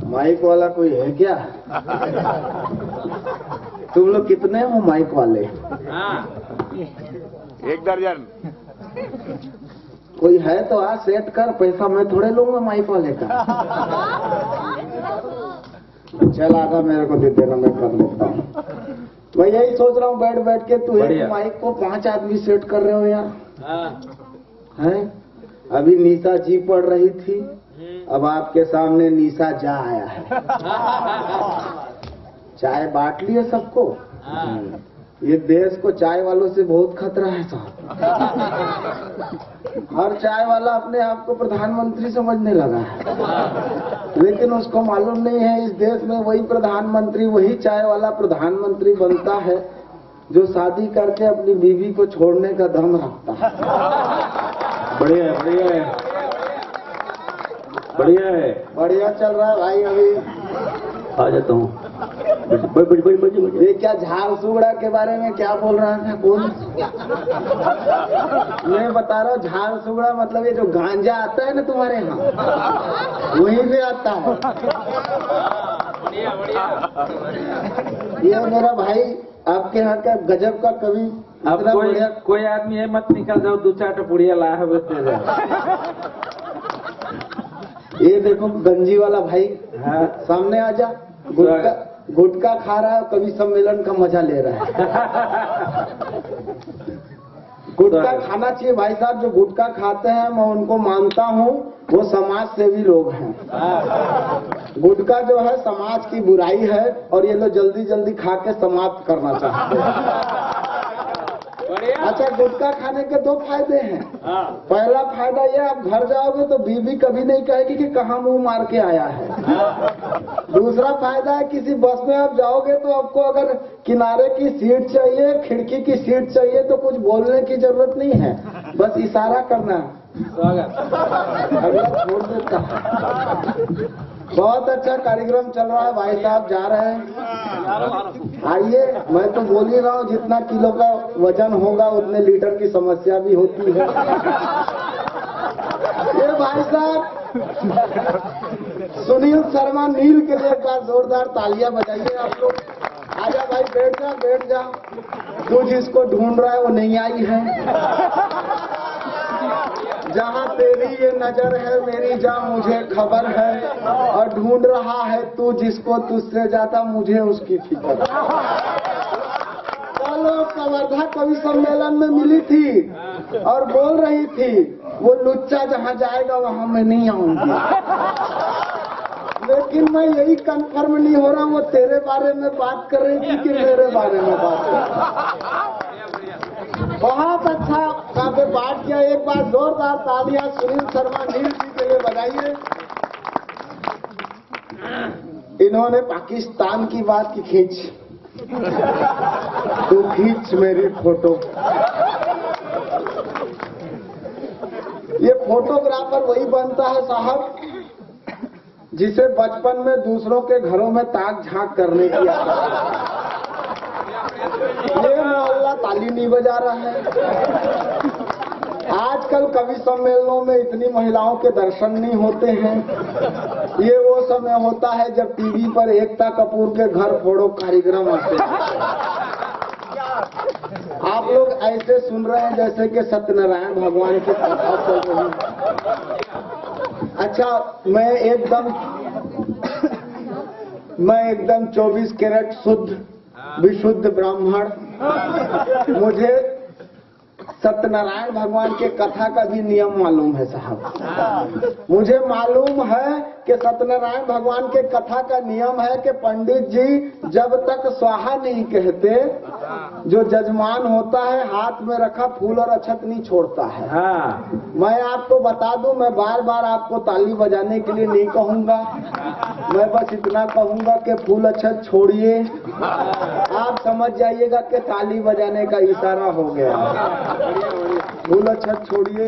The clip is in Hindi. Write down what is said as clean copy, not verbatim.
माइक वाला कोई है क्या? तुम लोग कितने हो माइक वाले? 1 दर्जन। कोई है तो आज सेट कर, पैसा मैं थोड़े लूंगा माइक वाले का। चल आधा मेरे को दे देना, मैं कर लेता हूँ। मैं यही सोच रहा हूँ बैठ बैठ के, तू एक माइक को 5 आदमी सेट कर रहे हो यार। हैं? अभी निशा जी पढ़ रही थी, अब आपके सामने निशा जा आया है। चाय बांट लिए सबको। ये देश को चाय वालों से बहुत खतरा है साहब। हर चाय वाला अपने आप को प्रधानमंत्री समझने लगा है, लेकिन उसको मालूम नहीं है इस देश में वही प्रधानमंत्री, वही चाय वाला प्रधानमंत्री बनता है जो शादी करके अपनी बीवी को छोड़ने का दम रखता है। बढ़िया है, बढ़िया है, बढ़िया है, बढ़िया चल रहा है भाई। अभी आ जाता हूँ। ये क्या झाड़ सुगड़ा के बारे में क्या बोल रहा था कौन? मैं बता रहा हूँ, झाड़ सुगड़ा मतलब ये जो गांजा आता है ना तुम्हारे यहाँ, वहीं से आता है। ये मेरा भाई आपके यहाँ का गजब का कवि। अब कोई आदमी है मत निकल जाओ, 2-4 टपुड़िया ला है बचते जाओ। ये देखो गंजी वाला भाई, हाँ। सामने आ जा। गुटखा खा रहा है, कवि सम्मेलन का मजा ले रहा है। गुटखा खाना चाहिए भाई साहब। जो गुटखा खाते हैं मैं उनको मानता हूँ, वो समाज सेवी लोग हैं। गुटखा जो है समाज की बुराई है, और ये लोग जल्दी जल्दी खा के समाप्त करना चाहते हैं। अच्छा, गुटखा खाने के 2 फायदे हैं। पहला फायदा ये, आप घर जाओगे तो बीवी कभी नहीं कहेगी कि कहाँ मुंह मार के आया है। दूसरा फायदा है, किसी बस में आप जाओगे तो आपको अगर किनारे की सीट चाहिए, खिड़की की सीट चाहिए, तो कुछ बोलने की जरूरत नहीं है, बस इशारा करना है। अगला छोड़ देता। बहुत अच्छा कार्यक्रम चल रहा है भाई साहब, जा रहे हैं। आइए, मैं तो बोल ही रहा हूँ, जितना किलो का वजन होगा उतने लीटर की समस्या भी होती है। ये भाई साहब सुनील शर्मा नील के लिए एक बार जोरदार तालियां बजाइए आप लोग। आजा भाई, बैठ जा बैठ जा। तू जिसको ढूंढ रहा है वो नहीं आई है। जहाँ तेरी ये नजर है मेरी जान मुझे खबर है, और ढूंढ रहा है तू जिसको, तुझसे ज्यादा मुझे उसकी फिक्र। चलो, कवर्धा कवि सम्मेलन में मिली थी और बोल रही थी, वो लुच्चा जहाँ जाएगा वहाँ मैं नहीं आऊंगी। लेकिन मैं यही कंफर्म नहीं हो रहा, वो तेरे बारे में बात कर रही थी कि मेरे बारे में बात कर रही। बहुत अच्छा काफी बात किया। एक बार जोरदार तालियां सुनील शर्मा नील जी के लिए बजाइए। इन्होंने पाकिस्तान की बात की, खींच तू खींच मेरी फोटो। ये फोटोग्राफर वही बनता है साहब जिसे बचपन में दूसरों के घरों में ताक झांक करने की आदत है। ये मोहल्ला ताली नहीं बजा रहा है। आजकल कवि सम्मेलनों में इतनी महिलाओं के दर्शन नहीं होते हैं। ये वो समय होता है जब टीवी पर एकता कपूर के घर फोड़ो कार्यक्रम आते हैं। आप लोग ऐसे सुन रहे हैं जैसे कि सत्यनारायण भगवान की कथा चल रही है। अच्छा, मैं एकदम 24 कैरेट शुद्ध विशुद्ध ब्राह्मण। मुझे सत्यनारायण भगवान के कथा का भी नियम मालूम है साहब। मुझे मालूम है कि सत्यनारायण भगवान के कथा का नियम है कि पंडित जी जब तक स्वाहा नहीं कहते, जो जजमान होता है हाथ में रखा फूल और अक्षत नहीं छोड़ता है। मैं आपको बता दूं, मैं बार बार आपको ताली बजाने के लिए नहीं कहूंगा, मैं बस इतना कहूंगा कि फूल अक्षत छोड़िए। आप समझ जाइएगा कि ताली बजाने का इशारा हो गया। फूल अक्षत छोड़िए।